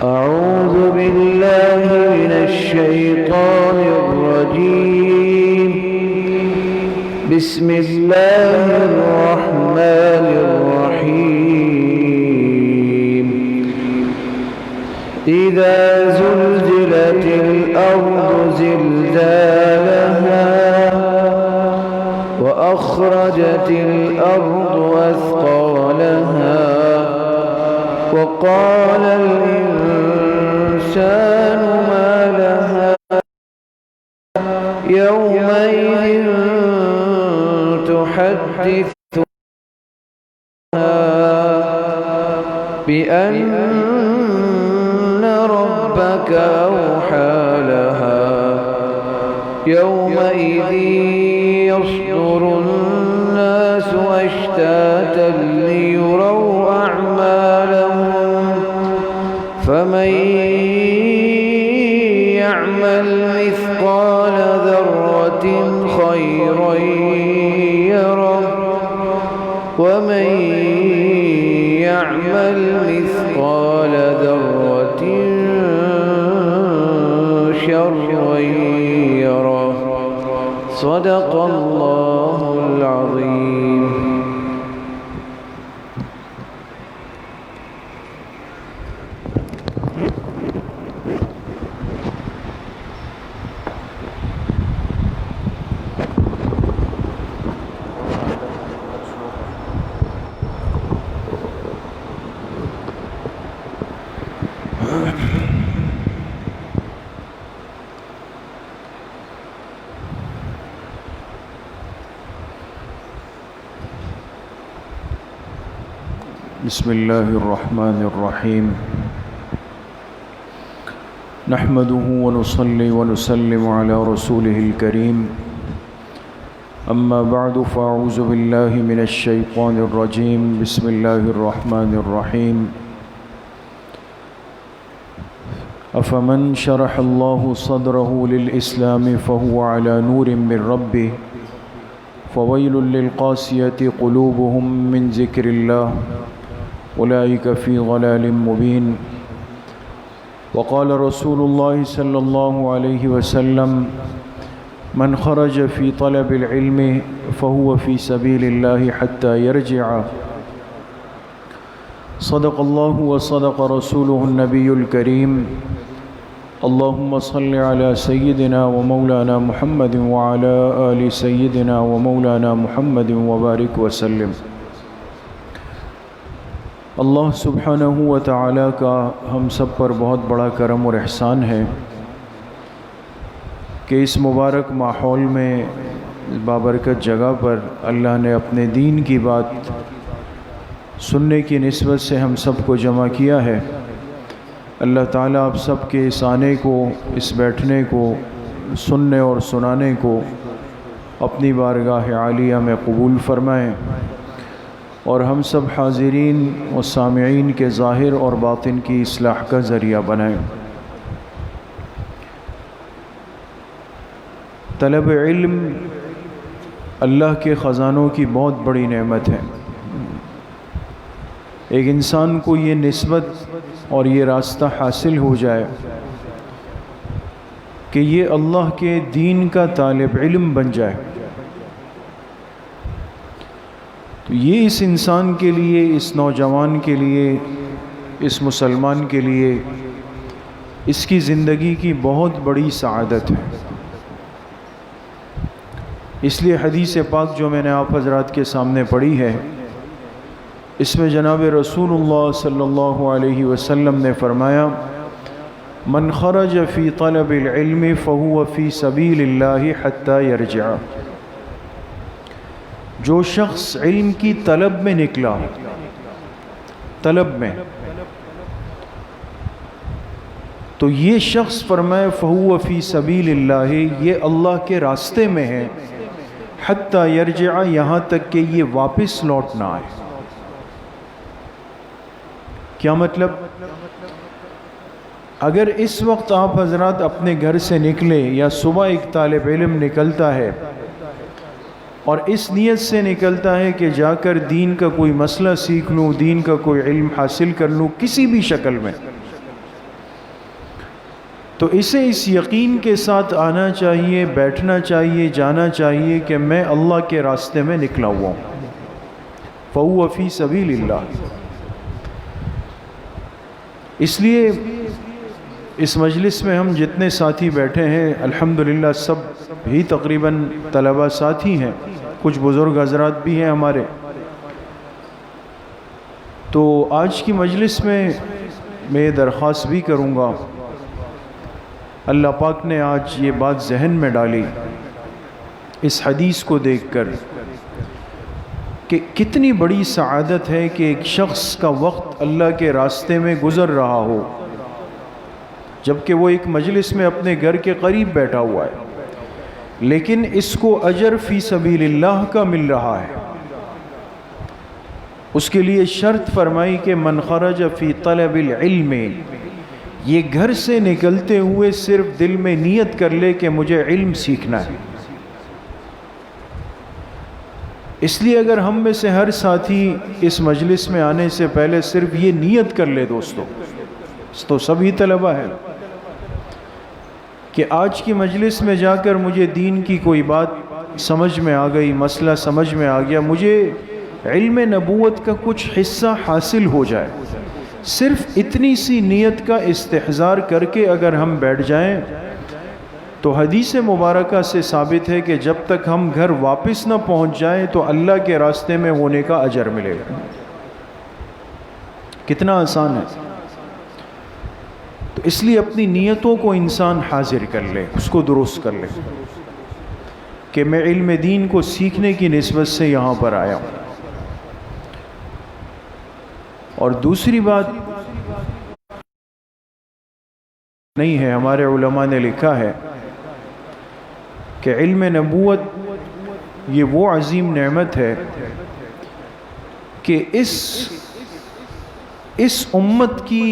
أعوذ بالله من الشيطان الرجيم. بسم الله الرحمن الرحيم. إذا زلزلت الأرض زلزالها وأخرجت الأرض أثقالها وقال الإنسان ما لها يومئذ تحدث بأن ربك أوحى لها يومئذ يصدر الناس أشتاتا ليروا أعمالهم فمن يعمل مثقال ذرة خيرا يره ومن يعمل مثقال ذرة شرا يره. صدق الله العظيم. بسم الله الرحمن الرحيم. نحمده ونصلي ونسلم على رسوله الكريم. أما بعد فأعوذ بالله من الشيطان الرجيم. بسم الله الرحمن الرحيم. أفمن شرح الله صدره للإسلام فهو على نور من ربه فويل للقاسية قلوبهم من ذكر الله أولئك في ضلال مبين. وقال رسول الله صلى الله عليه وسلم من خرج في طلب العلم فهو في سبيل الله حتى يرجع. صدق الله وصدق رسوله النبي الكريم. اللهم صل على سيدنا ومولانا محمد وعلى آل سيدنا ومولانا محمد وبارك وسلم. اللہ سبحانہ و تعالیٰ کا ہم سب پر بہت بڑا کرم اور احسان ہے کہ اس مبارک ماحول میں بابرکت جگہ پر اللہ نے اپنے دین کی بات سننے کی نسبت سے ہم سب کو جمع کیا ہے. اللہ تعالیٰ آپ سب کے اس آنے کو، اس بیٹھنے کو، سننے اور سنانے کو اپنی بارگاہ عالیہ میں قبول فرمائیں اور ہم سب حاضرین و سامعین کے ظاہر اور باطن کی اصلاح کا ذریعہ بنائیں. طلب علم اللہ کے خزانوں کی بہت بڑی نعمت ہے. ایک انسان کو یہ نسبت اور یہ راستہ حاصل ہو جائے کہ یہ اللہ کے دین کا طالب علم بن جائے تو یہ اس انسان کے لیے، اس نوجوان کے لیے، اس مسلمان کے لیے اس کی زندگی کی بہت بڑی سعادت ہے. اس لیے حدیث پاک جو میں نے آپ حضرات کے سامنے پڑھی ہے، اس میں جناب رسول اللہ صلی اللہ علیہ وسلم نے فرمایا من خرج فی طلب العلم فہو فی سبیل اللہ حتی یرجع. جو شخص علم کی طلب میں نکلا، طلب میں، تو یہ شخص فرمائے فہو فی سبیل اللہ، یہ اللہ کے راستے میں ہے، حتی یرجع، یہاں تک کہ یہ واپس لوٹ نہ آئے. کیا مطلب؟ اگر اس وقت آپ حضرات اپنے گھر سے نکلے یا صبح ایک طالب علم نکلتا ہے اور اس نیت سے نکلتا ہے کہ جا کر دین کا کوئی مسئلہ سیکھ لوں، دین کا کوئی علم حاصل کر لوں کسی بھی شکل میں، تو اسے اس یقین کے ساتھ آنا چاہیے، بیٹھنا چاہیے، جانا چاہیے کہ میں اللہ کے راستے میں نکلا ہوا ہوں، فَهُوَ فِي سَبِيلِ اللَّهِ۔ اس لیے اس مجلس میں ہم جتنے ساتھی بیٹھے ہیں الحمدللہ سب ہی تقریباً طلبہ ساتھی ہیں، کچھ بزرگ حضرات بھی ہیں ہمارے۔ تو آج کی مجلس میں میں درخواست بھی کروں گا، اللہ پاک نے آج یہ بات ذہن میں ڈالی اس حدیث کو دیکھ کر کہ کتنی بڑی سعادت ہے کہ ایک شخص کا وقت اللہ کے راستے میں گزر رہا ہو، جبکہ وہ ایک مجلس میں اپنے گھر کے قریب بیٹھا ہوا ہے، لیکن اس کو اجر فی سبیل اللہ کا مل رہا ہے۔ اس کے لیے شرط فرمائی کہ من خرج فی طلب العلم، یہ گھر سے نکلتے ہوئے صرف دل میں نیت کر لے کہ مجھے علم سیکھنا ہے۔ اس لیے اگر ہم میں سے ہر ساتھی اس مجلس میں آنے سے پہلے صرف یہ نیت کر لے دوستو، تو سبھی طلبہ ہیں کہ آج کی مجلس میں جا کر مجھے دین کی کوئی بات سمجھ میں آ گئی، مسئلہ سمجھ میں آ گیا، مجھے علم نبوت کا کچھ حصہ حاصل ہو جائے، صرف اتنی سی نیت کا استحضار کر کے اگر ہم بیٹھ جائیں تو حدیث مبارکہ سے ثابت ہے کہ جب تک ہم گھر واپس نہ پہنچ جائیں تو اللہ کے راستے میں ہونے کا اجر ملے گا۔ کتنا آسان ہے۔ تو اس لیے اپنی نیتوں کو انسان حاضر کر لے، اس کو درست کر لے کہ میں علم دین کو سیکھنے کی نسبت سے یہاں پر آیا ہوں۔ اور دوسری بات نہیں ہے، ہمارے علماء نے لکھا ہے کہ علم نبوت یہ وہ عظیم نعمت ہے کہ اس امت کی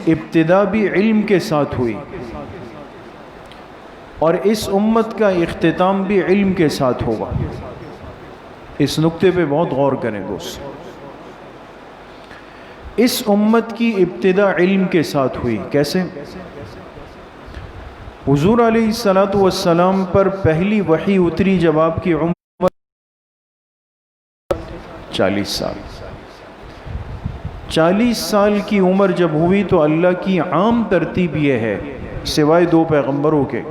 ابتدا بھی علم کے ساتھ ہوئی اور اس امت کا اختتام بھی علم کے ساتھ ہوگا۔ اس نقطے پہ بہت غور کریں دوست۔ اس امت کی ابتدا علم کے ساتھ ہوئی، کیسے؟ حضور علیہ السلام پر پہلی وحی اتری جب آپ کی عمر 40 سال۔ 40 سال کی عمر جب ہوئی تو اللہ کی عام ترتیب یہ ہے، سوائے 2 پیغمبروں کے،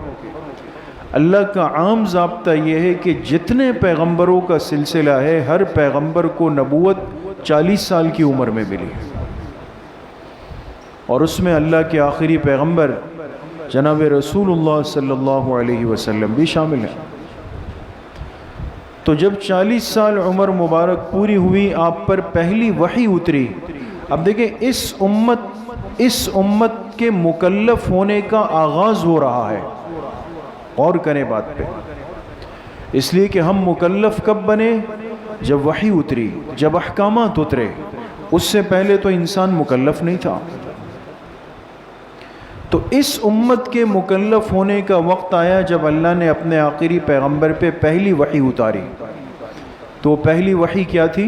اللہ کا عام ضابطہ یہ ہے کہ جتنے پیغمبروں کا سلسلہ ہے ہر پیغمبر کو نبوت 40 سال کی عمر میں ملی، اور اس میں اللہ کے آخری پیغمبر جناب رسول اللہ صلی اللہ علیہ وسلم بھی شامل ہیں۔ تو جب 40 سال عمر مبارک پوری ہوئی آپ پر پہلی وحی اتری۔ اب دیکھیں اس امت کے مکلف ہونے کا آغاز ہو رہا ہے، غور کریں بات پہ، اس لیے کہ ہم مکلف کب بنے؟ جب وحی اتری، جب احکامات اترے، اس سے پہلے تو انسان مکلف نہیں تھا۔ تو اس امت کے مکلف ہونے کا وقت آیا جب اللہ نے اپنے آخری پیغمبر پہ پہلی وحی اتاری۔ تو پہلی وحی کیا تھی؟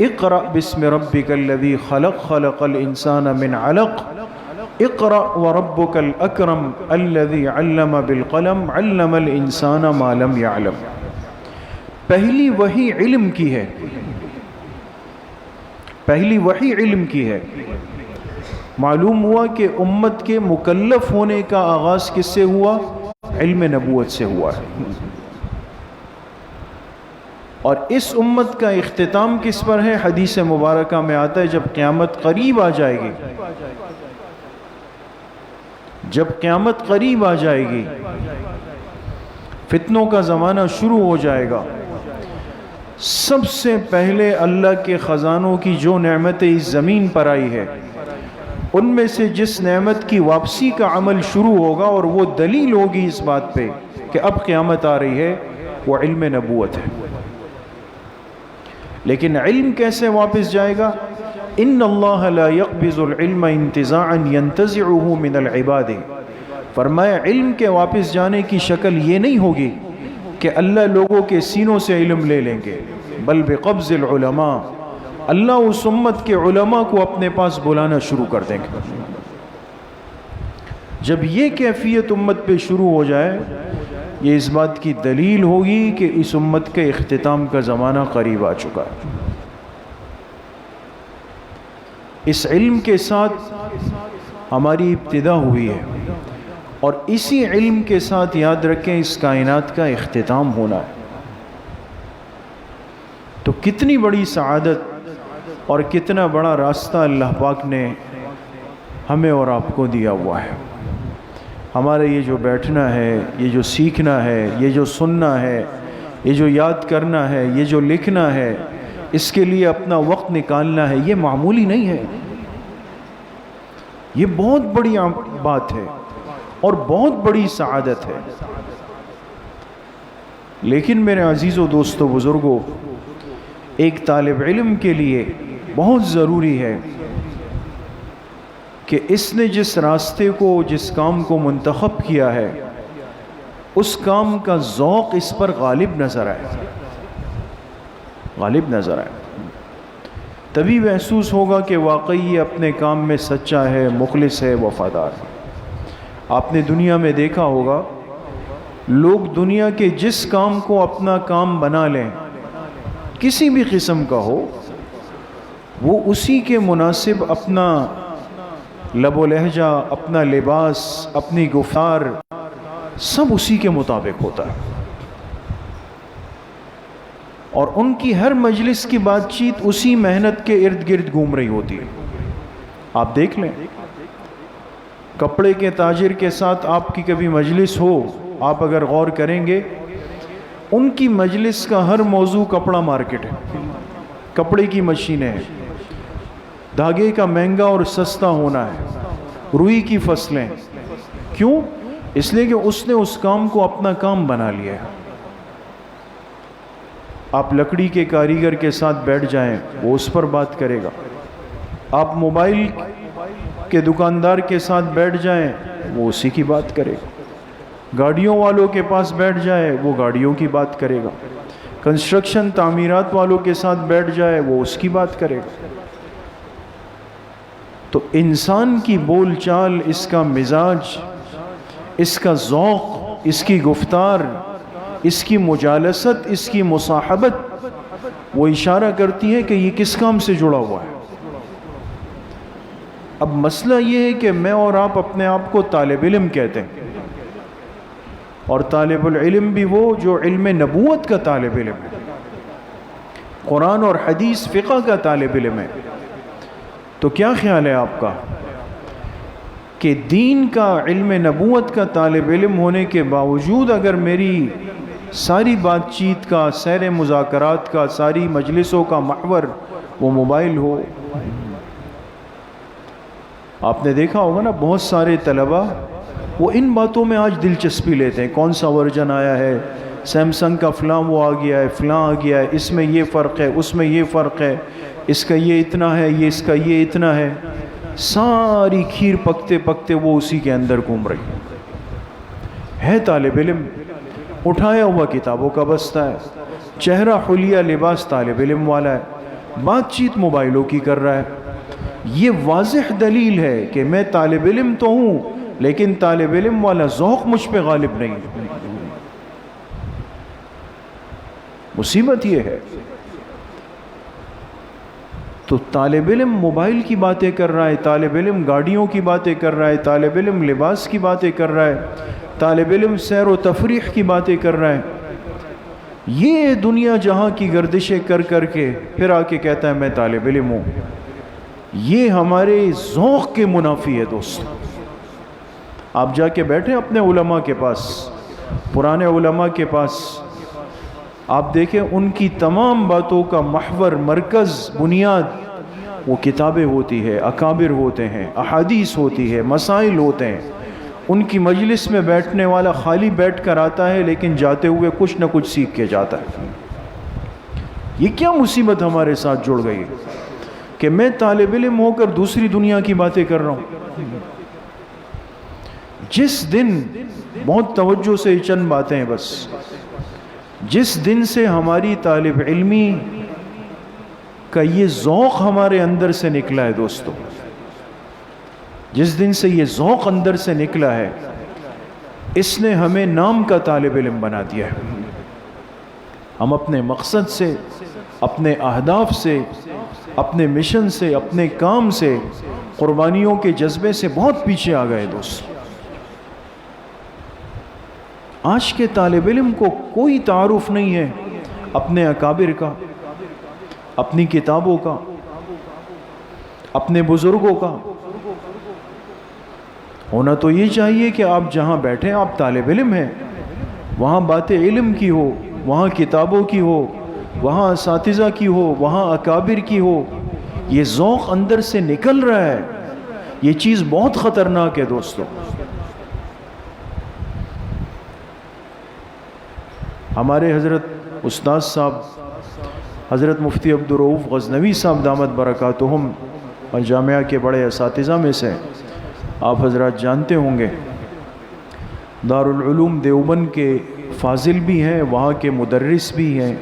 اقرأ بسم ربک الذی خلق، خلق الانسان من علق، اقرأ وربک الاکرم الذی علم بالقلم، علم الانسان ما لم يعلم۔ پہلی وحی علم کی ہے، پہلی وحی علم کی ہے۔ معلوم ہوا کہ امت کے مکلف ہونے کا آغاز کس سے ہوا؟ علم نبوت سے ہوا ہے۔ اور اس امت کا اختتام کس پر ہے؟ حدیث مبارکہ میں آتا ہے جب قیامت قریب آ جائے گی، جب قیامت قریب آ جائے گی، فتنوں کا زمانہ شروع ہو جائے گا، سب سے پہلے اللہ کے خزانوں کی جو نعمتیں اس زمین پر آئی ہے ان میں سے جس نعمت کی واپسی کا عمل شروع ہوگا اور وہ دلیل ہوگی اس بات پہ کہ اب قیامت آ رہی ہے، وہ علم نبوت ہے۔ لیکن علم کیسے واپس جائے گا؟ ان اللہ لا يقبض العلم انتزاعا ينتزعه من العباد، فرمایا علم کے واپس جانے کی شکل یہ نہیں ہوگی کہ اللہ لوگوں کے سینوں سے علم لے لیں گے، بل بقبض العلماء، اللہ اس امت کے علماء کو اپنے پاس بلانا شروع کر دیں گے۔ جب یہ کیفیت امت پہ شروع ہو جائے، یہ اس بات کی دلیل ہوگی کہ اس امت کے اختتام کا زمانہ قریب آ چکا ہے۔ اس علم کے ساتھ ہماری ابتدا ہوئی ہے، اور اسی علم کے ساتھ یاد رکھیں اس کائنات کا اختتام ہونا ہے۔ تو کتنی بڑی سعادت اور کتنا بڑا راستہ اللہ پاک نے ہمیں اور آپ کو دیا ہوا ہے۔ ہمارے یہ جو بیٹھنا ہے، یہ جو سیکھنا ہے، یہ جو سننا ہے، یہ جو یاد کرنا ہے، یہ جو لکھنا ہے، اس کے لیے اپنا وقت نکالنا ہے، یہ معمولی نہیں ہے، یہ بہت بڑی بات ہے اور بہت بڑی سعادت ہے۔ لیکن میرے عزیزو، دوستو، بزرگوں، ایک طالب علم کے لیے بہت ضروری ہے کہ اس نے جس راستے کو، جس کام کو منتخب کیا ہے، اس کام کا ذوق اس پر غالب نظر آئے، غالب نظر آئے۔ تبھی محسوس ہوگا کہ واقعی یہ اپنے کام میں سچا ہے، مخلص ہے، وفادار ہے۔ آپ نے دنیا میں دیکھا ہوگا، لوگ دنیا کے جس کام کو اپنا کام بنا لیں، کسی بھی قسم کا ہو، وہ اسی کے مناسب اپنا لب و لہجہ، اپنا لباس، اپنی گفتار، سب اسی کے مطابق ہوتا ہے، اور ان کی ہر مجلس کی بات چیت اسی محنت کے ارد گرد گھوم رہی ہوتی ہے۔ آپ دیکھ لیں، کپڑے کے تاجر کے ساتھ آپ کی کبھی مجلس ہو، آپ اگر غور کریں گے، ان کی مجلس کا ہر موضوع کپڑا مارکیٹ ہے، کپڑے کی مشینیں ہیں، دھاگے کا مہنگا اور سستا ہونا ہے، روئی کی فصلیں۔ کیوں؟ اس لیے کہ اس نے اس کام کو اپنا کام بنا لیا ہے۔ آپ لکڑی کے کاریگر کے ساتھ بیٹھ جائیں، وہ اس پر بات کرے گا۔ آپ موبائل کے دکاندار کے ساتھ بیٹھ جائیں، وہ اسی کی بات کرے گا۔ گاڑیوں والوں کے پاس بیٹھ جائے، وہ گاڑیوں کی بات کرے گا۔ کنسٹرکشن تعمیرات والوں کے ساتھ بیٹھ جائے، وہ اس کی بات کرے گا۔ تو انسان کی بول چال، اس کا مزاج، اس کا ذوق، اس کی گفتار، اس کی مجالست، اس کی مصاحبت، وہ اشارہ کرتی ہے کہ یہ کس کام سے جڑا ہوا ہے۔ اب مسئلہ یہ ہے کہ میں اور آپ اپنے آپ کو طالب علم کہتے ہیں، اور طالب العلم بھی وہ جو علم نبوت کا طالب علم ہے، قرآن اور حدیث فقہ کا طالب علم ہے۔ تو کیا خیال ہے آپ کا کہ دین کا، علم نبوت کا طالب علم ہونے کے باوجود اگر میری ساری بات چیت کا، سیر مذاکرات کا، ساری مجلسوں کا محور وہ موبائل ہو؟ آپ نے دیکھا ہوگا نا، بہت سارے طلباء وہ ان باتوں میں آج دلچسپی لیتے ہیں، کون سا ورژن آیا ہے، سیمسنگ کا فلاں وہ آ گیا ہے، فلاں آ گیا ہے، اس میں یہ فرق ہے، اس میں یہ فرق ہے، اس کا یہ اتنا ہے، یہ اس کا یہ اتنا ہے۔ ساری کھیر پکتے پکتے وہ اسی کے اندر گھوم رہی ہے۔ طالب علم اٹھایا ہوا کتابوں کا بستہ ہے، چہرہ حلیہ لباس طالب علم والا ہے، بات چیت موبائلوں کی کر رہا ہے۔ یہ واضح دلیل ہے کہ میں طالب علم تو ہوں، لیکن طالب علم والا ذوق مجھ پہ غالب نہیں۔ مصیبت یہ ہے۔ تو طالب علم موبائل کی باتیں کر رہا ہے، طالب علم گاڑیوں کی باتیں کر رہا ہے، طالب علم لباس کی باتیں کر رہا ہے، طالب علم سیر و تفریح کی باتیں کر رہا ہے۔ یہ دنیا جہاں کی گردشیں کر کر کے پھر آ کے کہتا ہے میں طالب علم ہوں۔ یہ ہمارے ذوق کے منافی ہے دوست۔ آپ جا کے بیٹھیں اپنے علماء کے پاس، پرانے علماء کے پاس، آپ دیکھیں ان کی تمام باتوں کا محور، مرکز، بنیاد وہ کتابیں ہوتی ہے، اکابر ہوتے ہیں، احادیث ہوتی ہے، مسائل ہوتے ہیں۔ ان کی مجلس میں بیٹھنے والا خالی بیٹھ کر آتا ہے، لیکن جاتے ہوئے کچھ نہ کچھ سیکھ کے جاتا ہے۔ یہ کیا مصیبت ہمارے ساتھ جڑ گئی کہ میں طالب علم ہو کر دوسری دنیا کی باتیں کر رہا ہوں۔ جس دن، بہت توجہ سے چند باتیں ہیں بس، جس دن سے ہماری طالب علمی کا یہ ذوق ہمارے اندر سے نکلا ہے دوستو، جس دن سے یہ ذوق اندر سے نکلا ہے، اس نے ہمیں نام کا طالب علم بنا دیا ہے۔ ہم اپنے مقصد سے، اپنے اہداف سے، اپنے مشن سے، اپنے کام سے، قربانیوں کے جذبے سے بہت پیچھے آ گئے دوست۔ آج کے طالب علم کو کوئی تعارف نہیں ہے اپنے اکابر کا، اپنی کتابوں کا، اپنے بزرگوں کا۔ ہونا تو یہ چاہیے کہ آپ جہاں بیٹھیں آپ طالب علم ہیں، وہاں باتیں علم کی ہو، وہاں کتابوں کی ہو، وہاں اساتذہ کی ہو، وہاں اکابر کی ہو۔ یہ ذوق اندر سے نکل رہا ہے، یہ چیز بہت خطرناک ہے دوستو۔ ہمارے حضرت استاد صاحب حضرت مفتی عبدالرؤوف غزنوی صاحب دامت برکاتہم اور جامعہ کے بڑے اساتذہ میں سے آپ حضرات جانتے ہوں گے، دارالعلوم دیوبند کے فاضل بھی ہیں، وہاں کے مدرس بھی ہیں،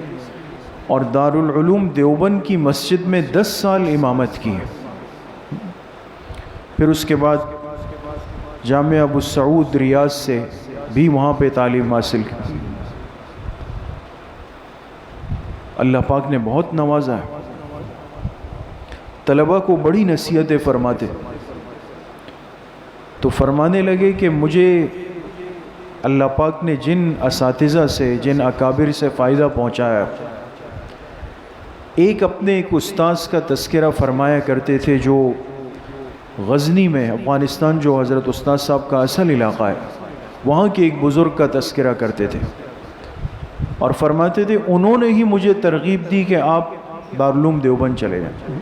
اور دارالعلوم دیوبند کی مسجد میں 10 سال امامت کی ہے۔ پھر اس کے بعد جامعہ ابو سعود ریاض سے بھی وہاں پہ تعلیم حاصل کی۔ اللہ پاک نے بہت نوازا ہے، طلبہ کو بڑی نصیحتیں فرماتے، تو فرمانے لگے کہ مجھے اللہ پاک نے جن اساتذہ سے، جن اکابر سے فائدہ پہنچایا، ایک اپنے ایک استاذ کا تذکرہ فرمایا کرتے تھے جو غزنی میں، افغانستان جو حضرت استاد صاحب کا اصل علاقہ ہے، وہاں کے ایک بزرگ کا تذکرہ کرتے تھے اور فرماتے تھے انہوں نے ہی مجھے ترغیب دی کہ آپ دارالعلوم دیوبند چلے جائیں۔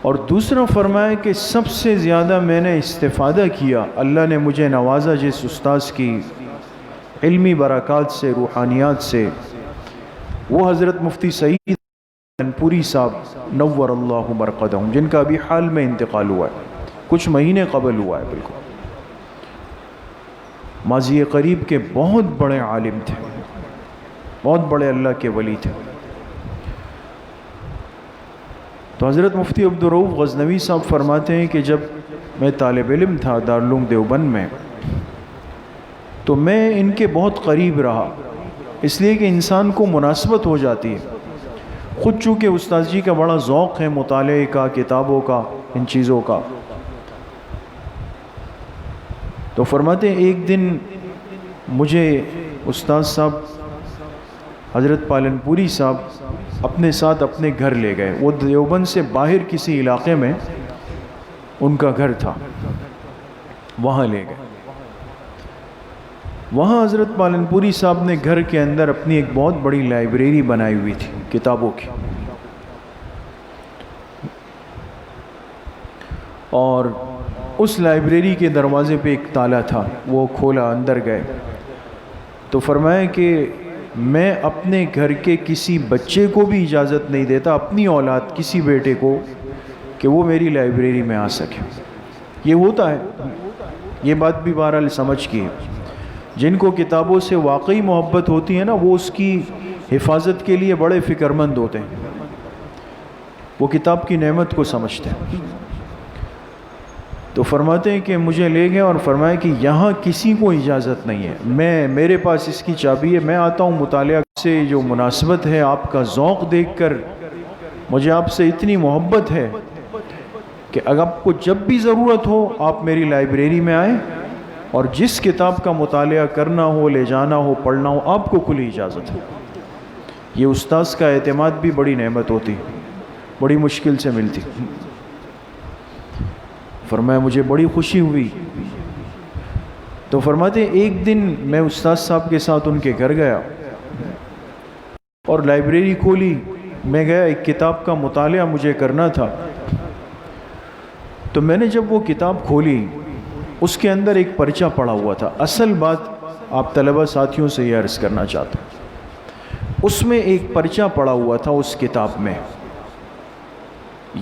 اور دوسرا فرمایا کہ سب سے زیادہ میں نے استفادہ کیا، اللہ نے مجھے نوازا جس استاذ کی علمی برکات سے، روحانیات سے، وہ حضرت مفتی سعید پوری صاحب نور اللہ مرقدہم، جن کا ابھی حال میں انتقال ہوا ہے، کچھ مہینے قبل ہوا ہے بالکل۔ ماضی قریب کے بہت بڑے عالم تھے، بہت بڑے اللہ کے ولی تھے۔ تو حضرت مفتی عبدالرؤوف غزنوی صاحب فرماتے ہیں کہ جب میں طالب علم تھا دارالعلوم دیوبند میں، تو میں ان کے بہت قریب رہا، اس لیے کہ انسان کو مناسبت ہو جاتی ہے۔ خود چونکہ استاد جی کا بڑا ذوق ہے مطالعے کا، کتابوں کا، ان چیزوں کا، تو فرماتے ہیں ایک دن مجھے استاد صاحب حضرت پالن پوری صاحب اپنے ساتھ اپنے گھر لے گئے۔ وہ دیوبند سے باہر کسی علاقے میں ان کا گھر تھا، وہاں لے گئے۔ وہاں حضرت پالن پوری صاحب نے گھر کے اندر اپنی ایک بہت بڑی لائبریری بنائی ہوئی تھی کتابوں کی، اور اس لائبریری کے دروازے پہ ایک تالا تھا، وہ کھولا، اندر گئے تو فرمایا کہ میں اپنے گھر کے کسی بچے کو بھی اجازت نہیں دیتا، اپنی اولاد کسی بیٹے کو، کہ وہ میری لائبریری میں آ سکے۔ یہ ہوتا ہے، یہ بات بھی بہرحال سمجھ کی ہے، جن کو کتابوں سے واقعی محبت ہوتی ہے نا، وہ اس کی حفاظت کے لیے بڑے فکر مند ہوتے ہیں، وہ کتاب کی نعمت کو سمجھتے ہیں۔ تو فرماتے ہیں کہ مجھے لے گئے اور فرمایا کہ یہاں کسی کو اجازت نہیں ہے، میرے پاس اس کی چابی ہے، میں آتا ہوں مطالعہ سے جو مناسبت ہے، آپ کا ذوق دیکھ کر مجھے آپ سے اتنی محبت ہے کہ اگر آپ کو جب بھی ضرورت ہو آپ میری لائبریری میں آئیں، اور جس کتاب کا مطالعہ کرنا ہو، لے جانا ہو، پڑھنا ہو، آپ کو کھلی اجازت ہے۔ یہ استاذ کا اعتماد بھی بڑی نعمت ہوتی، بڑی مشکل سے ملتی۔ فرمایا مجھے بڑی خوشی ہوئی، تو فرماتے ایک دن میں استاد صاحب کے ساتھ ان کے گھر گیا اور لائبریری کھولی، میں گیا، ایک کتاب کا مطالعہ مجھے کرنا تھا، تو میں نے جب وہ کتاب کھولی اس کے اندر ایک پرچہ پڑا ہوا تھا۔ اصل بات آپ طلبہ ساتھیوں سے یہ عرض کرنا چاہتا ہوں، اس میں ایک پرچہ پڑا ہوا تھا اس کتاب میں،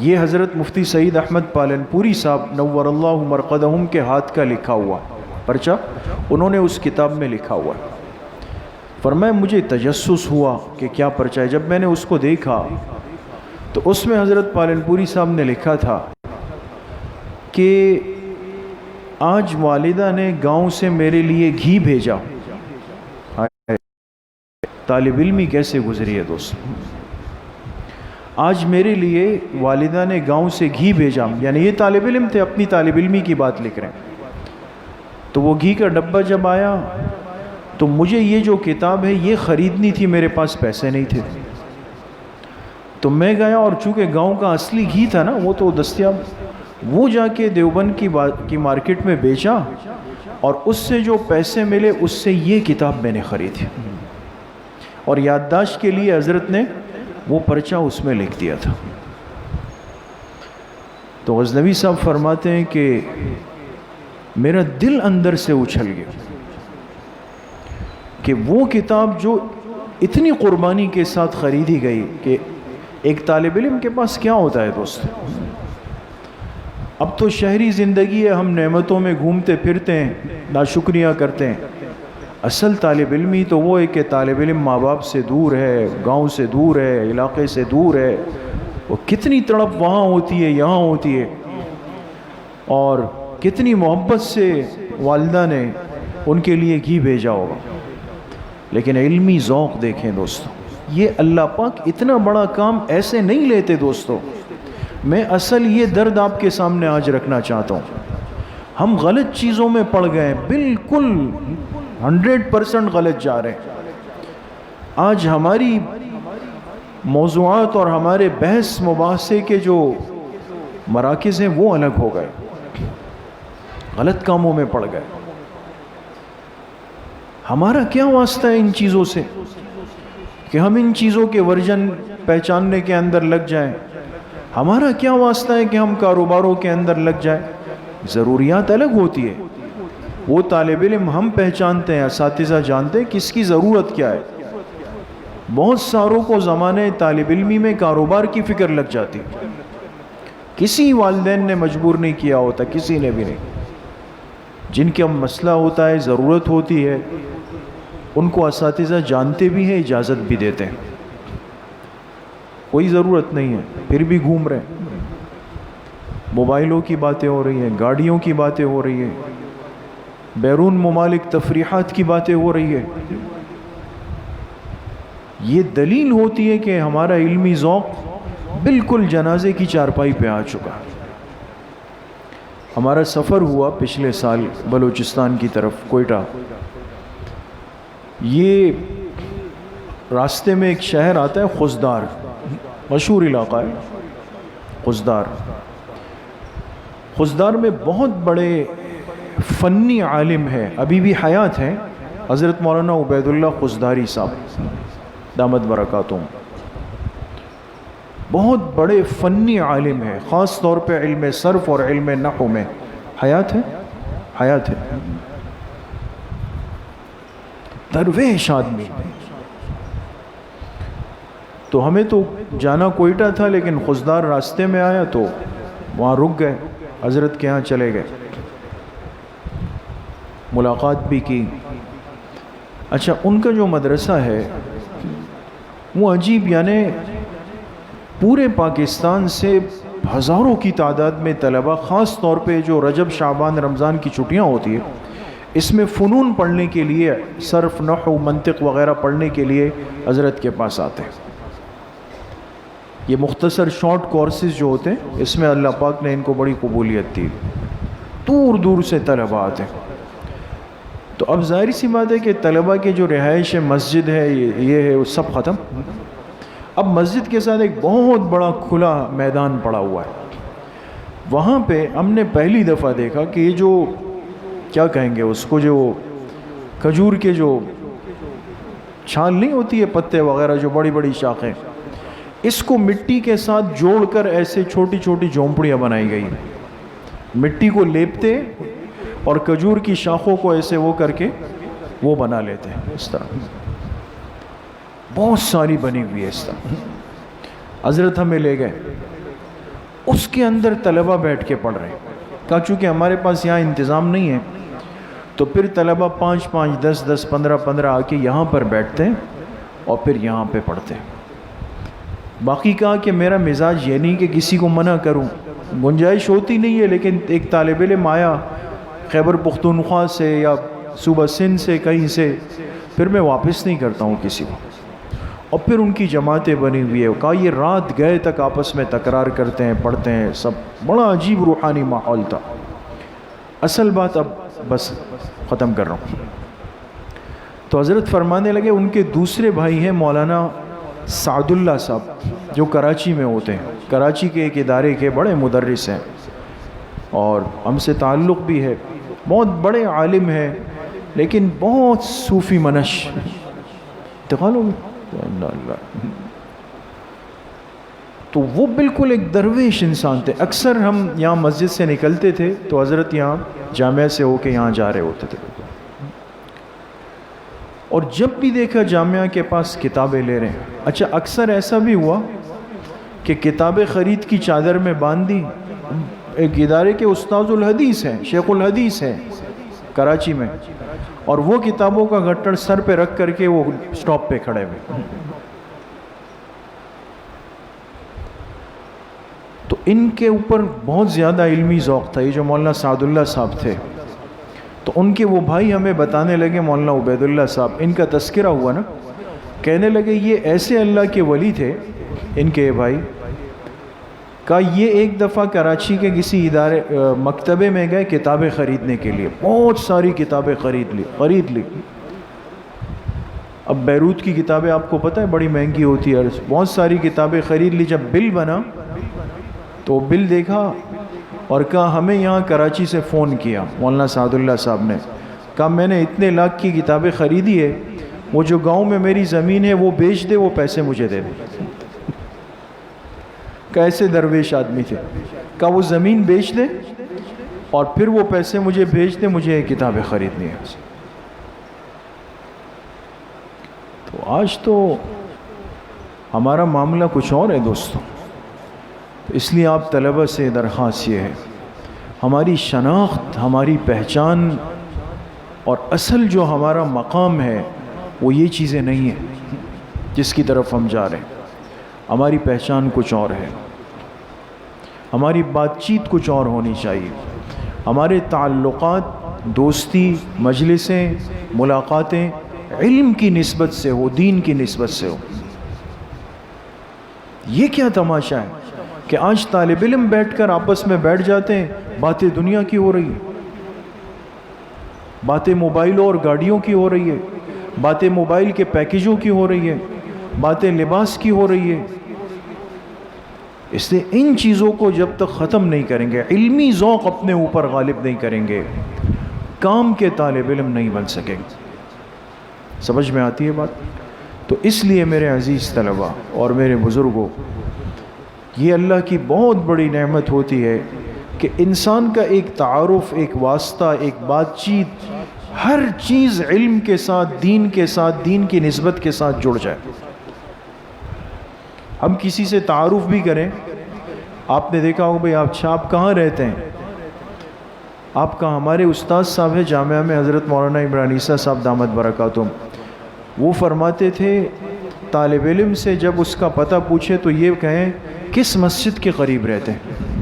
یہ حضرت مفتی سعید احمد پالن پوری صاحب نور اللہ مرقدہم کے ہاتھ کا لکھا ہوا پرچہ انہوں نے اس کتاب میں لکھا ہوا۔ فرمایا مجھے تجسس ہوا کہ کیا پرچہ ہے۔ جب میں نے اس کو دیکھا تو اس میں حضرت پالن پوری صاحب نے لکھا تھا کہ آج والدہ نے گاؤں سے میرے لیے گھی بھیجا. طالب علمی کیسے گزری ہے دوست. آج میرے لیے والدہ نے گاؤں سے گھی بھیجا، یعنی یہ طالب علم تھے، اپنی طالب علمی کی بات لکھ رہے ہیں. تو وہ گھی کا ڈبہ جب آیا تو مجھے یہ جو کتاب ہے یہ خریدنی تھی، میرے پاس پیسے نہیں تھے. تو میں گیا اور چونکہ گاؤں کا اصلی گھی تھا نا وہ تو دستیاب، وہ جا کے دیوبند کی مارکیٹ میں بیچا اور اس سے جو پیسے ملے اس سے یہ کتاب میں نے خریدی. اور یادداشت کے لیے حضرت نے وہ پرچہ اس میں لکھ دیا تھا. تو غزنوی صاحب فرماتے ہیں کہ میرا دل اندر سے اچھل گیا کہ وہ کتاب جو اتنی قربانی کے ساتھ خریدی گئی، کہ ایک طالب علم کے پاس کیا ہوتا ہے دوست. اب تو شہری زندگی ہے، ہم نعمتوں میں گھومتے پھرتے ہیں، ناشکریاں کرتے ہیں. اصل طالب علمی تو وہ ہے کہ طالب علم ماں باپ سے دور ہے، گاؤں سے دور ہے، علاقے سے دور ہے. وہ کتنی تڑپ وہاں ہوتی ہے، یہاں ہوتی ہے، اور کتنی محبت سے والدہ نے ان کے لیے گھی بھیجا ہوگا. لیکن علمی ذوق دیکھیں دوستو، یہ اللہ پاک اتنا بڑا کام ایسے نہیں لیتے دوستو. میں اصل یہ درد آپ کے سامنے آج رکھنا چاہتا ہوں. ہم غلط چیزوں میں پڑ گئے، بالکل 100% غلط جا رہے ہیں. آج ہماری موضوعات اور ہمارے بحث مباحثے کے جو مراکز ہیں وہ الگ ہو گئے، غلط کاموں میں پڑ گئے. ہمارا کیا واسطہ ہے ان چیزوں سے کہ ہم ان چیزوں کے ورژن پہچاننے کے اندر لگ جائیں؟ ہمارا کیا واسطہ ہے کہ ہم کاروباروں کے اندر لگ جائیں؟ ضروریات الگ ہوتی ہے. وہ طالب علم ہم پہچانتے ہیں، اساتذہ جانتے ہیں کس کی ضرورت کیا ہے. بہت ساروں کو زمانے طالب علمی میں کاروبار کی فکر لگ جاتی، کسی والدین نے مجبور نہیں کیا ہوتا، کسی نے بھی نہیں. جن کا مسئلہ ہوتا ہے، ضرورت ہوتی ہے، ان کو اساتذہ جانتے بھی ہیں، اجازت بھی دیتے ہیں. کوئی ضرورت نہیں ہے پھر بھی گھوم رہے ہیں. موبائلوں کی باتیں ہو رہی ہیں، گاڑیوں کی باتیں ہو رہی ہیں، بیرون ممالک تفریحات کی باتیں ہو رہی ہے. یہ دلیل ہوتی ہے کہ ہمارا علمی ذوق بالکل جنازے کی چارپائی پہ آ چکا. ہمارا سفر ہوا پچھلے سال بلوچستان کی طرف، کوئٹہ. یہ راستے میں ایک شہر آتا ہے خزدار، مشہور علاقہ ہے خزدار. خزدار میں بہت بڑے فنی عالم ہیں، ابھی بھی حیات ہیں، حضرت مولانا عبید اللہ خزداری صاحب دامت برکاتہم. بہت بڑے فنی عالم ہیں، خاص طور پہ علم صرف اور علم نحو میں حیات ہے، حیات ہے. درویش آدمی. تو ہمیں تو جانا کوئٹہ تھا، لیکن خزدار راستے میں آیا تو وہاں رک گئے، حضرت کے ہاں چلے گئے، ملاقات بھی کی. اچھا، ان کا جو مدرسہ ہے وہ عجیب، یعنی پورے پاکستان سے ہزاروں کی تعداد میں طلبہ، خاص طور پہ جو رجب شعبان رمضان کی چھٹیاں ہوتی ہیں اس میں فنون پڑھنے کے لیے، صرف نحو منطق وغیرہ پڑھنے کے لیے حضرت کے پاس آتے ہیں. یہ مختصر شارٹ کورسز جو ہوتے ہیں اس میں اللہ پاک نے ان کو بڑی قبولیت دی، دور دور سے طلبہ آتے ہیں. تو اب ظاہر سی بات ہے کہ طلبہ کے جو رہائش مسجد ہے، یہ ہے، وہ سب ختم. اب مسجد کے ساتھ ایک بہت بڑا کھلا میدان پڑا ہوا ہے. وہاں پہ ہم نے پہلی دفعہ دیکھا کہ یہ جو کیا کہیں گے اس کو، جو کھجور کے جو چھال نہیں ہوتی ہے، پتے وغیرہ جو بڑی بڑی شاخیں، اس کو مٹی کے ساتھ جوڑ کر ایسے چھوٹی چھوٹی جھونپڑیاں بنائی گئی. مٹی کو لیپتے اور کھجور کی شاخوں کو ایسے وہ کر کے وہ بنا لیتے ہیں. اس طرح بہت ساری بنی ہوئی ہے اس طرح. حضرت ہمیں لے گئے، اس کے اندر طلبہ بیٹھ کے پڑھ رہے ہیں. کہا چونکہ ہمارے پاس یہاں انتظام نہیں ہے تو پھر طلبہ 5-5, 10-10, 15-15 آ کے یہاں پر بیٹھتے ہیں اور پھر یہاں پہ پڑھتے ہیں. باقی کہا کہ میرا مزاج یہ نہیں کہ کسی کو منع کروں، گنجائش ہوتی نہیں ہے، لیکن ایک طالب علم آیا خیبر پختونخوا سے یا صوبہ سندھ سے کہیں سے، پھر میں واپس نہیں کرتا ہوں کسی کو، اور پھر ان کی جماعتیں بنی ہوئی ہے، کہا یہ رات گئے تک آپس میں تکرار کرتے ہیں، پڑھتے ہیں، سب بڑا عجیب روحانی ماحول تھا۔ اصل بات اب بس ختم کر رہا ہوں، تو حضرت فرمانے لگے ان کے دوسرے بھائی ہیں مولانا سعد اللہ صاحب، جو کراچی میں ہوتے ہیں، کراچی کے ایک ادارے کے بڑے مدرس ہیں اور ہم سے تعلق بھی ہے، بہت بڑے عالم ہیں، لیکن بہت صوفی منش، انتقال ہو گیا اللہ۔ تو وہ بالکل ایک درویش انسان تھے۔ اکثر ہم یہاں مسجد سے نکلتے تھے تو حضرت یہاں جامعہ سے ہو کے یہاں جا رہے ہوتے تھے، اور جب بھی دیکھا جامعہ کے پاس کتابیں لے رہے ہیں۔ اچھا اکثر ایسا بھی ہوا کہ کتابیں خرید کی چادر میں باندھ دی، ایک ادارے کے استاذ الحدیث ہیں، شیخ الحدیث ہیں کراچی میں، اور وہ کتابوں کا گٹر سر پہ رکھ کر کے وہ سٹاپ پہ کھڑے ہوئے۔ تو ان کے اوپر بہت زیادہ علمی ذوق تھا، یہ جو مولانا سعد اللہ صاحب تھے، تو ان کے وہ بھائی ہمیں بتانے لگے، مولانا عبید اللہ صاحب، ان کا تذکرہ ہوا نا، کہنے لگے یہ ایسے اللہ کے ولی تھے، ان کے بھائی، کہا یہ ایک دفعہ کراچی کے کسی ادارے مکتبے میں گئے کتابیں خریدنے کے لیے، بہت ساری کتابیں خرید لی۔ اب بیروت کی کتابیں آپ کو پتہ ہے بڑی مہنگی ہوتی ہے، بہت ساری کتابیں خرید لی۔ جب بل بنا تو بل دیکھا اور کہا ہمیں یہاں کراچی سے فون کیا مولانا سعد اللہ صاحب نے، کہا میں نے اتنے لاکھ کی کتابیں خریدی ہے، وہ جو گاؤں میں میری زمین ہے وہ بیچ دے، وہ پیسے مجھے دے دے۔ کیسے درویش آدمی تھے، کہا وہ زمین بیچ دے اور پھر وہ پیسے مجھے بھیج دے، مجھے یہ کتابیں خریدنی ہیں۔ تو آج تو ہمارا معاملہ کچھ اور ہے دوستوں، اس لیے آپ طلبہ سے درخواست یہ ہے، ہماری شناخت، ہماری پہچان اور اصل جو ہمارا مقام ہے وہ یہ چیزیں نہیں ہیں جس کی طرف ہم جا رہے ہیں۔ ہماری پہچان کچھ اور ہے، ہماری بات چیت کچھ اور ہونی چاہیے، ہمارے تعلقات، دوستی، مجلسیں، ملاقاتیں علم کی نسبت سے ہو، دین کی نسبت سے ہو۔ یہ کیا تماشا ہے کہ آج طالب علم بیٹھ کر آپس میں بیٹھ جاتے ہیں، باتیں دنیا کی ہو رہی ہیں، باتیں موبائلوں اور گاڑیوں کی ہو رہی ہے، باتیں موبائل کے پیکیجوں کی ہو رہی ہے، باتیں لباس کی ہو رہی ہے۔ اس لیے ان چیزوں کو جب تک ختم نہیں کریں گے، علمی ذوق اپنے اوپر غالب نہیں کریں گے، کام کے طالب علم نہیں بن سکیں گے۔ سمجھ میں آتی ہے بات؟ تو اس لیے میرے عزیز طلبہ اور میرے بزرگوں، یہ اللہ کی بہت بڑی نعمت ہوتی ہے کہ انسان کا ایک تعارف، ایک واسطہ، ایک بات چیت، ہر چیز علم کے ساتھ، دین کے ساتھ، دین کی نسبت کے ساتھ جڑ جائے۔ ہم کسی سے تعارف بھی کریں، آپ نے دیکھا ہوگا بھئی آپ کہاں رہتے ہیں، آپ کا ہمارے استاد صاحب ہے جامعہ میں، حضرت مولانا عمران عیسیٰ صاحب دامت برکاتہم، وہ فرماتے تھے طالب علم سے جب اس کا پتہ پوچھے تو یہ کہیں کس مسجد کے قریب رہتے ہیں،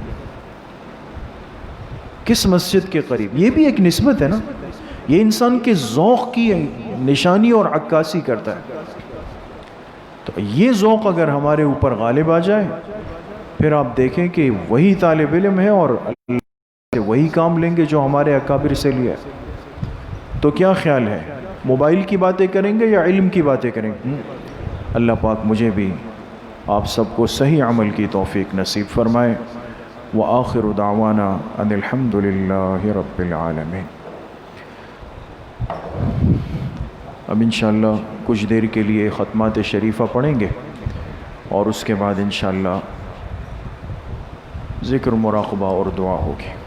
کس مسجد کے قریب۔ یہ بھی ایک نسبت ہے نا، یہ انسان کے ذوق کی نشانی اور عکاسی کرتا ہے۔ تو یہ ذوق اگر ہمارے اوپر غالب آ جائے، پھر آپ دیکھیں کہ وہی طالب علم ہے اور اللہ سے وہی کام لیں گے جو ہمارے اکابر سے لیا ہے۔ تو کیا خیال ہے، موبائل کی باتیں کریں گے یا علم کی باتیں کریں گے؟ اللہ پاک مجھے بھی آپ سب کو صحیح عمل کی توفیق نصیب فرمائے۔ وآخر دعوانا ان الحمد للہ رب العالمین۔ اب انشاءاللہ کچھ دیر کے لیے ختمات شریفہ پڑھیں گے اور اس کے بعد انشاءاللہ ذکر، مراقبہ اور دعا ہوگی۔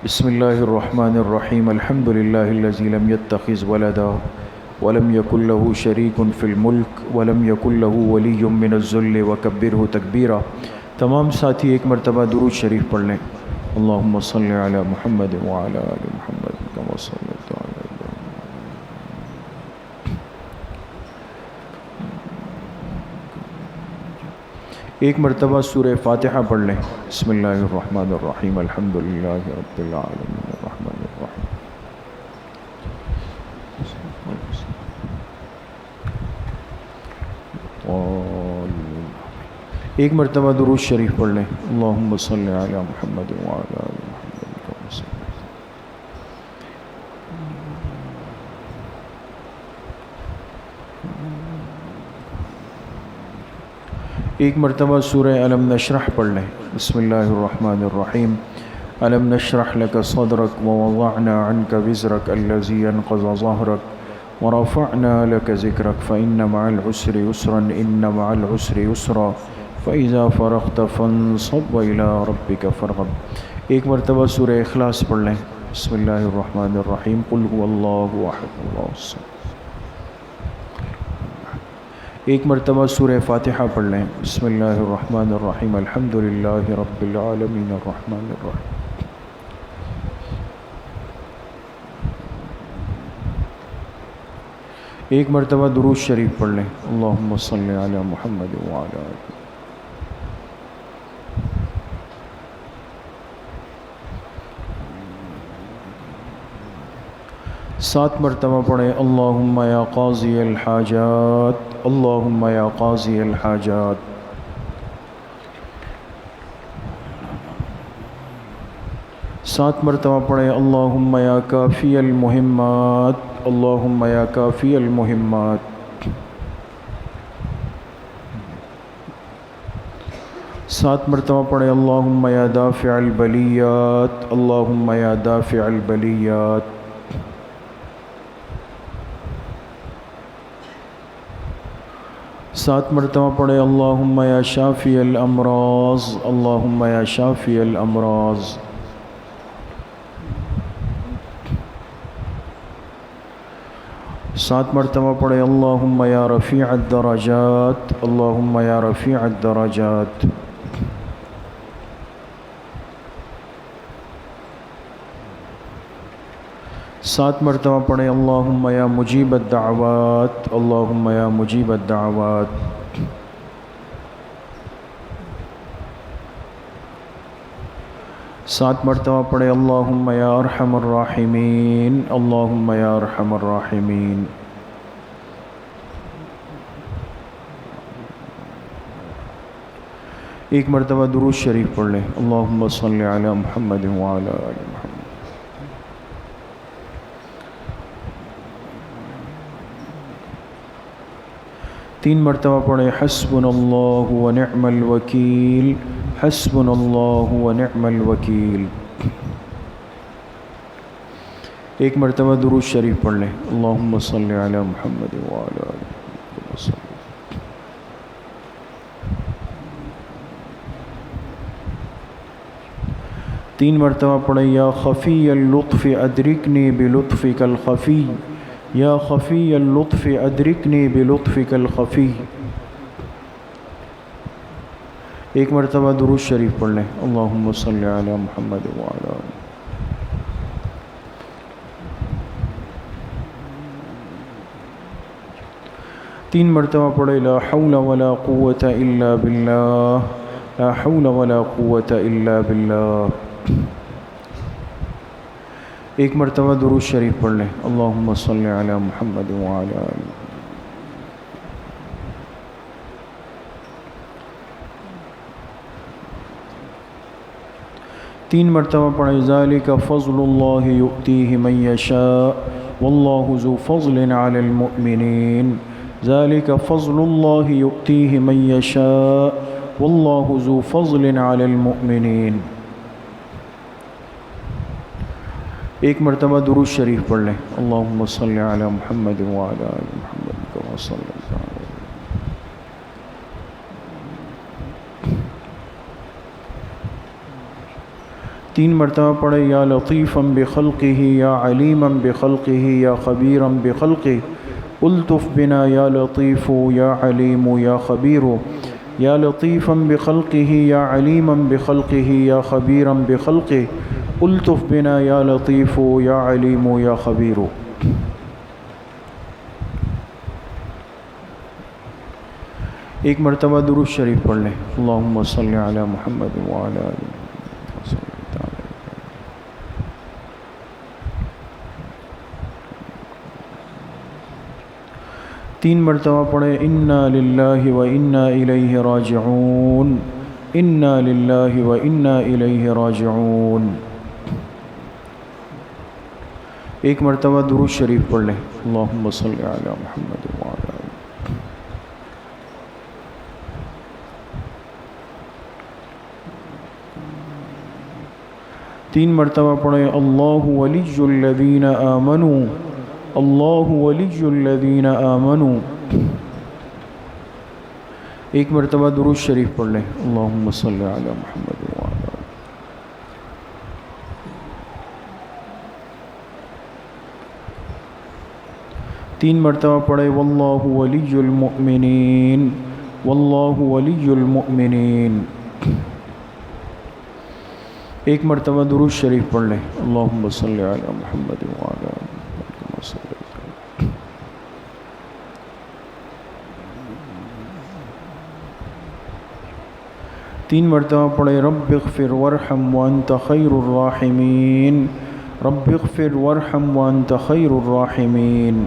بسم اللہ الرحمن الرحیم۔ الحمد للہ الذی لم یتخذ ولدا ولم یکن له شریک فی الملک ولم یکن له ولی من الذل وکبرہ تکبیرا۔ تمام ساتھی ایک مرتبہ درود شریف پڑھ لیں۔ اللہم صلی علی محمد وعلی آل محمد کما صلیت علی ایک مرتبہ سورہ فاتحہ پڑھ لیں۔ بسم اللہ الرحمن الرحیم، الحمد للہ رب العالمین الرحمن الرحیم۔ ایک مرتبہ درود شریف پڑھ لیں۔ اللہم صلی علی محمد وعلی آل محمد کما صلیت۔ ایک مرتبہ سورہ الم نشرح پڑھ لیں۔ بسم اللہ الرحمن الرحیم، الم نشرح لک صدرک ووضعنا عنک وزرک الذی انقض ظہرک ورفعنا لک ذکرک فإن مع العسر یسرا ان مع العسر یسرا فإذا فرغت فانصب وإلى ربک فارغب۔ ایک مرتبہ سورہ اخلاص پڑھ لیں۔ بسم اللہ الرحمن الرحیم، قل هو اللہ احد اللہ الصمد۔ ایک مرتبہ سورہ فاتحہ پڑھ لیں۔ بسم اللہ الرحمن الرحیم، الحمد للہ رب العالمین الرحمن الرحیم۔ ایک مرتبہ درود شریف پڑھ لیں۔ اللہم صلی علی محمد وعلی آلہ۔ 7 مرتبہ پڑھیں۔ اللہم یا قاضی الحاجات، اللہم یا قاضی الحاجات۔ 7 مرتبہ پڑھیں۔ اللہم یا کافی المہمات، اللہم یا کافی المہمات۔ 7 مرتبہ پڑھیں۔ اللہم یا دافع البلیات، اللہم یا دافع البلیات۔ 7 مرتبہ پڑھیں۔ اللہم یا شافی الامراض، اللہم یا شافی الامراض۔ 7 مرتبہ پڑھیں۔ اللہم یا رفیع الدرجات، اللہم یا رفیع الدرجات۔ 7 مرتبہ پڑھیں۔ اللہم یا مجیب الدعوات، اللہم یا مجیب الدعوات۔ 7 مرتبہ پڑھیں۔ اللہم یا ارحم الراحمین، اللہم یا ارحم الراحمین۔ ایک مرتبہ درود شریف پڑھ لیں۔ اللہم صلی علی محمد وعلی آل محمد۔ تین مرتبہ پڑھیں۔ حسبنا اللہ ونعم الوکیل، حسبنا اللہ ونعم الوکیل۔ ایک مرتبہ درود شریف پڑھ لیں۔ اللہم صلی علی محمد وعلی آل محمد۔ 3 مرتبہ پڑھیں۔ یا خفی اللطف ادرکنی بلطفک الخفی، یا خفی اللطف ادرکنی بلطفک الخفی۔ ایک مرتبہ درود شریف پڑھ لیں۔ اللہم صلی علی محمد وعلی آلہ۔ تین مرتبہ پڑھیں۔ لا حول ولا قوة الا باللہ، لا حول ولا قوة الا باللہ۔ ایک مرتبہ درود شریف پڑھ لیں۔ اللہم صلی علی محمد وعلی آلہ۔ تین مرتبہ پڑھیں۔ ذالک فضل اللہ یؤتیہ من یشاء واللہ ذو فضل علی المؤمنین، ذالک فضل اللہ یؤتیہ من یشاء واللہ ذو فضل علی المؤمنین۔ ایک مرتبہ درود شریف پڑھ لیں۔ اللہم صلی علی محمد وعلی آل محمد کما صلیت علی۔ تین مرتبہ پڑھیں۔ یا لطیفا بخلقہ یا علیما بخلقہ یا خبیرا بخلقہ، الطف بنا یا لطیف یا علیم یا خبیر، یا لطیفا بخلقہ یا علیما بخلقہ یا خبیرا بخلقہ، الطف بنا یا لطیف یا علیم یا خبیر۔ ایک مرتبہ درود شریف پڑھ لیں۔ اللہم صلی علی محمد وعلی آل محمد۔ تین مرتبہ پڑھیں انا للہ و انا الیہ راجعون، انا للہ و انا الیہ راجعون۔ ایک مرتبہ درود شریف پڑھ لیں۔ اللہم صلی علی محمد وعلی آل۔ تین مرتبہ پڑھیں اللہ ولی الذین آمنوا، اللہ ولی الذین آمنوا۔ ایک مرتبہ درود شریف پڑھ لیں۔ اللہم صلی علی محمد وعلی آل۔ تین مرتبہ پڑھیں واللہ ولی المؤمنین، واللہ ولی المؤمنین۔ ایک مرتبہ درود شریف پڑھ لیں۔ اللہم صلی علی محمد وعلی آل محمد۔ تین مرتبہ پڑھیں رب اغفر وارحم وانت خیر الراحمین، رب اغفر وارحم وانت خیر الراحمین۔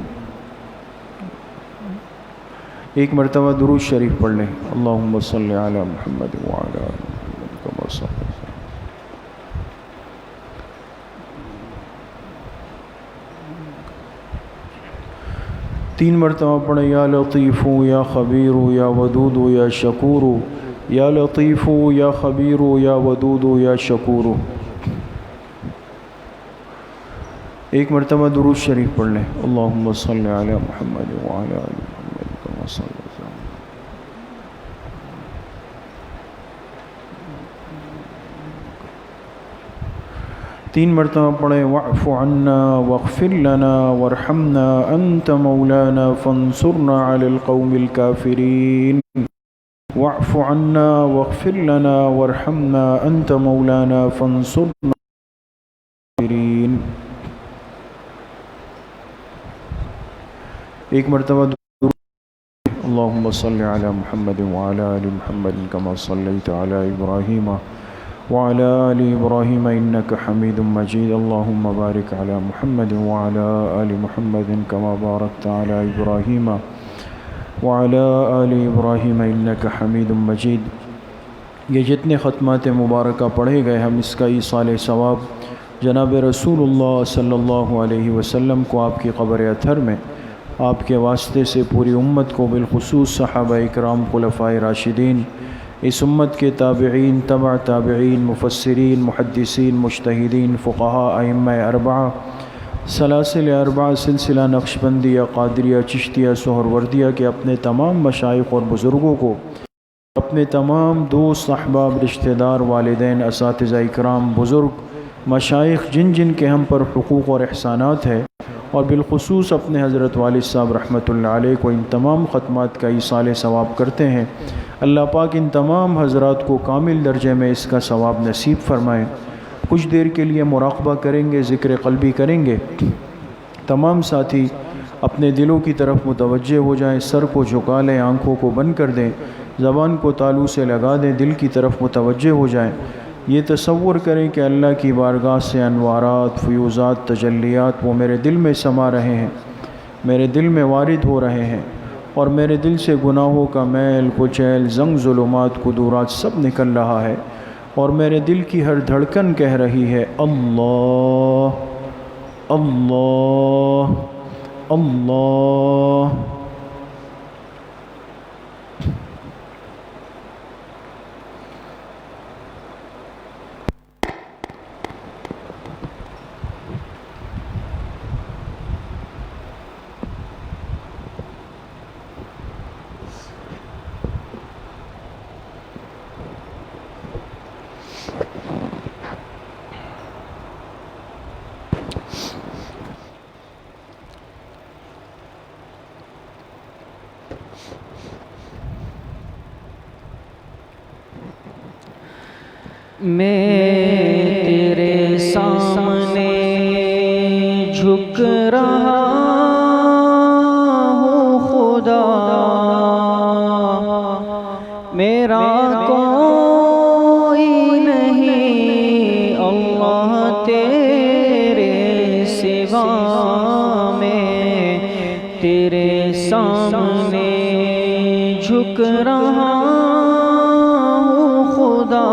ایک مرتبہ درود شریف پڑھ لیں۔ اللہم صلی علی محمد وعلی آل محمد کما صلیت۔ تین مرتبہ پڑھیں یا لطیف یا خبیر یا ودود یا شکور، یا لطیف یا خبیر یا ودود یا شکور۔ ایک مرتبہ درود شریف پڑھ لیں۔ اللہم صلی علی محمد وعلی آل محمد کما صلیت۔ تین مرتبہ پڑھیں واعف عنا واغفر لنا وارحمنا انت مولانا فانصرنا علی القوم الکافرین، واعف عنا واغفر لنا وارحمنا انت مولانا فانصرنا علی الکافرین۔ ایک مرتبہ اللہم صلی علی محمد وعلی آل محمد کما صلیت علی ابراہیم وعلی آل ابراہیم انک حمید مجید، اللہم بارک علی محمد وعلی آل محمد کما بارکت علی ابراہیم وعلی آل ابراہیم انک حمید مجید۔ یہ جتنے ختمات مبارکہ پڑھے گئے ہم اس کا ایصال ثواب جناب رسول اللہ صلی اللہ علیہ وسلم کو آپ کی قبر اطہر میں آپ کے واسطے سے پوری امت کو، بالخصوص صحابہ اکرام خلفائے راشدین، اس امت کے تابعین، تبع تابعین، مفسرین، محدثین، مجتہدین، فقہاء، ائمہ اربعہ، سلاسل اربعہ، سلسلہ نقشبندیہ، قادریہ، چشتیہ، سہروردیہ کے اپنے تمام مشائخ اور بزرگوں کو، اپنے تمام دوست، احباب، رشتہ دار، والدین، اساتذہ اکرام، بزرگ، مشائخ جن جن کے ہم پر حقوق اور احسانات ہے، اور بالخصوص اپنے حضرت والد صاحب رحمۃ اللہ علیہ کو ان تمام ختمات کا ایصال ثواب کرتے ہیں۔ اللہ پاک ان تمام حضرات کو کامل درجے میں اس کا ثواب نصیب فرمائیں۔ کچھ دیر کے لیے مراقبہ کریں گے، ذکر قلبی کریں گے۔ تمام ساتھی اپنے دلوں کی طرف متوجہ ہو جائیں، سر کو جھکا لیں، آنکھوں کو بند کر دیں، زبان کو تالو سے لگا دیں، دل کی طرف متوجہ ہو جائیں۔ یہ تصور کریں کہ اللہ کی بارگاہ سے انوارات، فیوزات، تجلیات وہ میرے دل میں سما رہے ہیں، میرے دل میں وارد ہو رہے ہیں، اور میرے دل سے گناہوں کا میل کچیل، زنگ، ظلمات، قدورات سب نکل رہا ہے، اور میرے دل کی ہر دھڑکن کہہ رہی ہے اللہ اللہ اللہ۔ میں تیرے سامنے جھک رہا ہوں خدا، میرا کوئی نہیں اللہ تیرے سوا میں، تیرے سامنے جھک رہا ہوں خدا،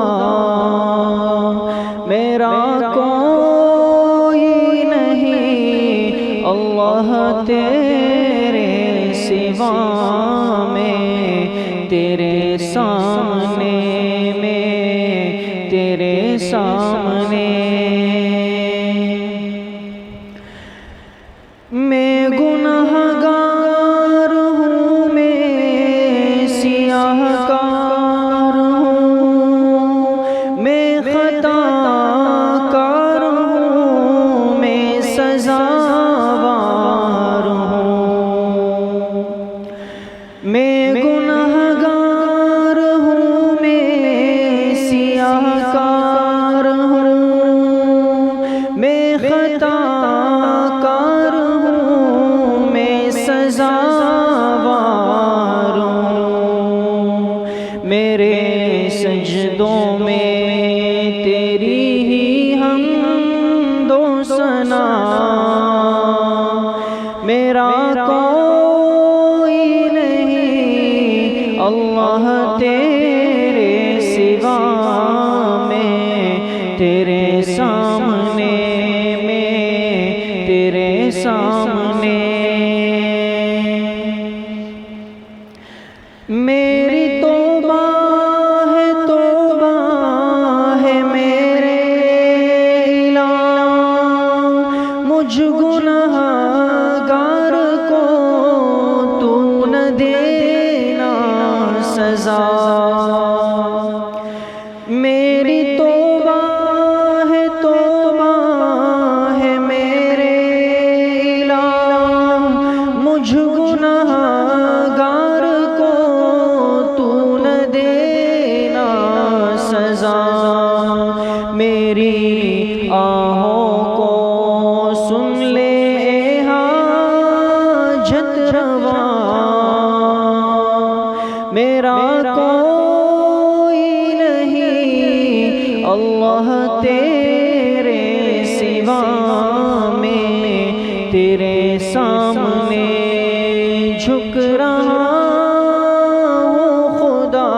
میرا کوئی نہیں اللہ تیرے سوا میں، تیرے سامنے میں، تیرے سامنے میں گنہگار ہوں، میں سیاہ کار ہوں، میں خطا کار ہوں، میں سزاوار ہوں، میں گنہگار ہوں، میں سیاہ کار ہوں، میں خطا کار ہوں، میں سزاوار ہوں، میرے سجدوں میں تیری ہی حمد و ثنا، میرا کوئی نہیں اللہ تیرے سوا میں، تیرے سامنے میں، تیرے سامنے میری توبہ ہے، توبہ ہے میرے الہ، مجھ گنہگار کو تو نہ دینا سزا، میری توبہ ہے، توبہ ہے میرے الہ، مجھ گنہگار کو تو نہ دینا سزا، میری آہوں کو سن لے حاجت روا، میرا کوئی نہیں اللہ تیرے سوا میں، تیرے سامنے جھک رہا ہوں خدا،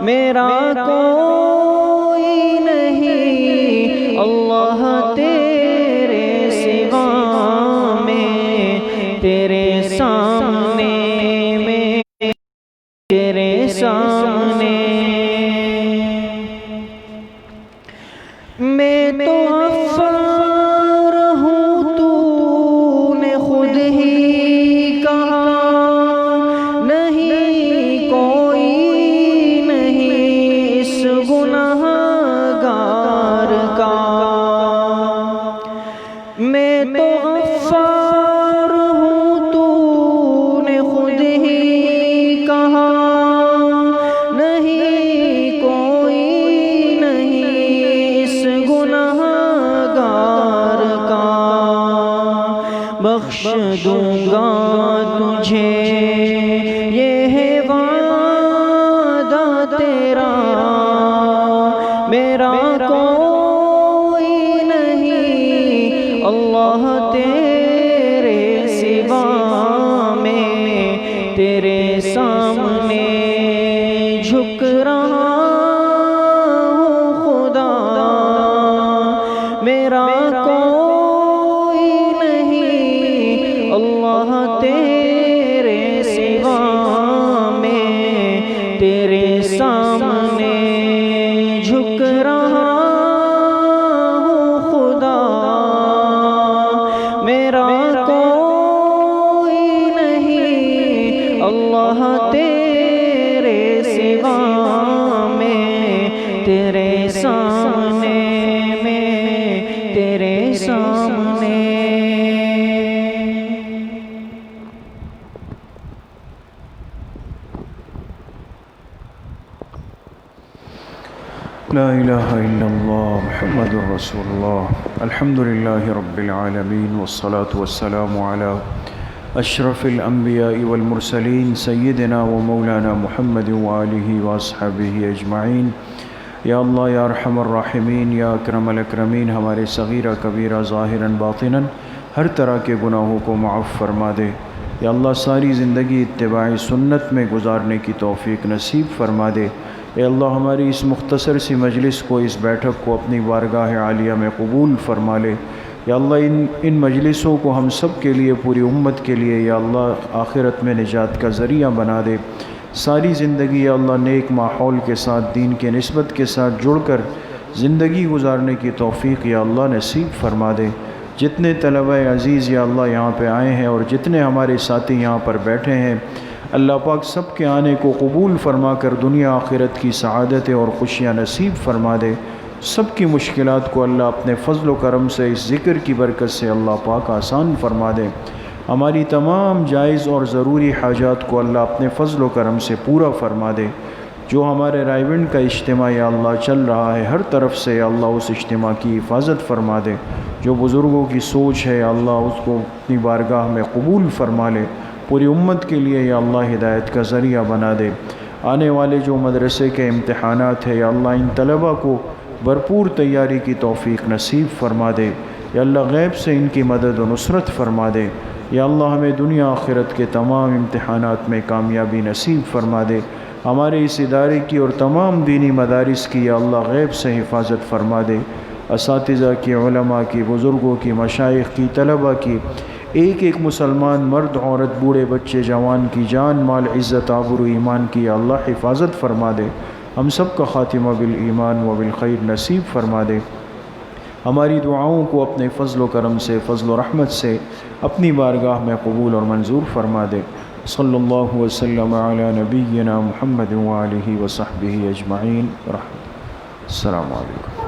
میرا کوئی نہیں اللہ تیرے سوا میں، تیرے سامنے میں، تیرے سامنے میں تو غفار ہوں، تو نے خود ہی کہا نہیں کوئی نہیں اس گنہگار کا، میں تو غفار ہوں، تو نے خود ہی کہا نہیں کوئی نہیں اس گنہگار کا، بخش دوں گا تجھے یہ ہے وعدہ تیرا، میرا کوئی نہیں اللہ تیرے سوا میں، تیرے سامنے جھک رہا ہوں خدا، میرا کوئی نہیں اللہ تیرے سوا میں، تیرے سامنے جھک رہا ہوں خدا، میرا کوئی نہیں اللہ تیرے سوا میں، تیرے سامنے میں، تیرے سامنے لا الہ الا اللہ محمد رسول اللہ، الحمد للہ رب العالمین، والصلاة والسلام علی اشرف الانبیاء والمرسلین سیدنا و مولانا محمد وآلہ واصحابہ اجمعین۔ یا اللہ یا ارحم الراحمین یا اکرم الاکرمین، ہمارے صغیرہ کبیرہ ظاہراً باطناً ہر طرح کے گناہوں کو معاف فرما دے۔ یا اللہ ساری زندگی اتباع سنت میں گزارنے کی توفیق نصیب فرما دے۔ اے اللہ ہماری اس مختصر سی مجلس کو، اس بیٹھک کو اپنی بارگاہ عالیہ میں قبول فرما لے۔ یا اللہ ان مجلسوں کو ہم سب کے لیے، پوری امت کے لیے یا اللہ آخرت میں نجات کا ذریعہ بنا دے۔ ساری زندگی یا اللہ نیک ماحول کے ساتھ، دین کے نسبت کے ساتھ جڑ کر زندگی گزارنے کی توفیق یا اللہ نصیب فرما دے۔ جتنے طلبہ عزیز یا اللہ یہاں پہ آئے ہیں اور جتنے ہمارے ساتھی یہاں پر بیٹھے ہیں، اللہ پاک سب کے آنے کو قبول فرما کر دنیا آخرت کی سعادتیں اور خوشیاں نصیب فرما دے۔ سب کی مشکلات کو اللہ اپنے فضل و کرم سے، اس ذکر کی برکت سے اللہ پاک آسان فرما دے۔ ہماری تمام جائز اور ضروری حاجات کو اللہ اپنے فضل و کرم سے پورا فرما دے۔ جو ہمارے رائیونڈ کا اجتماع یا اللہ چل رہا ہے، ہر طرف سے یا اللہ اس اجتماع کی حفاظت فرما دے۔ جو بزرگوں کی سوچ ہے یا اللہ اس کو اپنی بارگاہ میں قبول فرما لے۔ پوری امت کے لیے یا اللہ ہدایت کا ذریعہ بنا دے۔ آنے والے جو مدرسے کے امتحانات ہیں یا اللہ ان طلبہ کو بھرپور تیاری کی توفیق نصیب فرما دے۔ یا اللہ غیب سے ان کی مدد و نصرت فرما دے۔ یا اللہ ہمیں دنیا آخرت کے تمام امتحانات میں کامیابی نصیب فرما دے۔ ہمارے اس ادارے کی اور تمام دینی مدارس کی یا اللہ غیب سے حفاظت فرما دے۔ اساتذہ کی، علماء کی، بزرگوں کی، مشائخ کی، طلبہ کی، ایک ایک مسلمان مرد، عورت، بوڑھے، بچے، جوان کی جان، مال، عزت، آبرو، ایمان کی یا اللہ حفاظت فرما دے۔ ہم سب کا خاتمہ بالایمان و بالخیر نصیب فرما دے۔ ہماری دعاؤں کو اپنے فضل و کرم سے، فضل و رحمت سے اپنی بارگاہ میں قبول اور منظور فرما دے۔ صلی اللہ وسلم علی نبینا محمد وآلہ وصحبہ اجمعین۔ السلام علیکم۔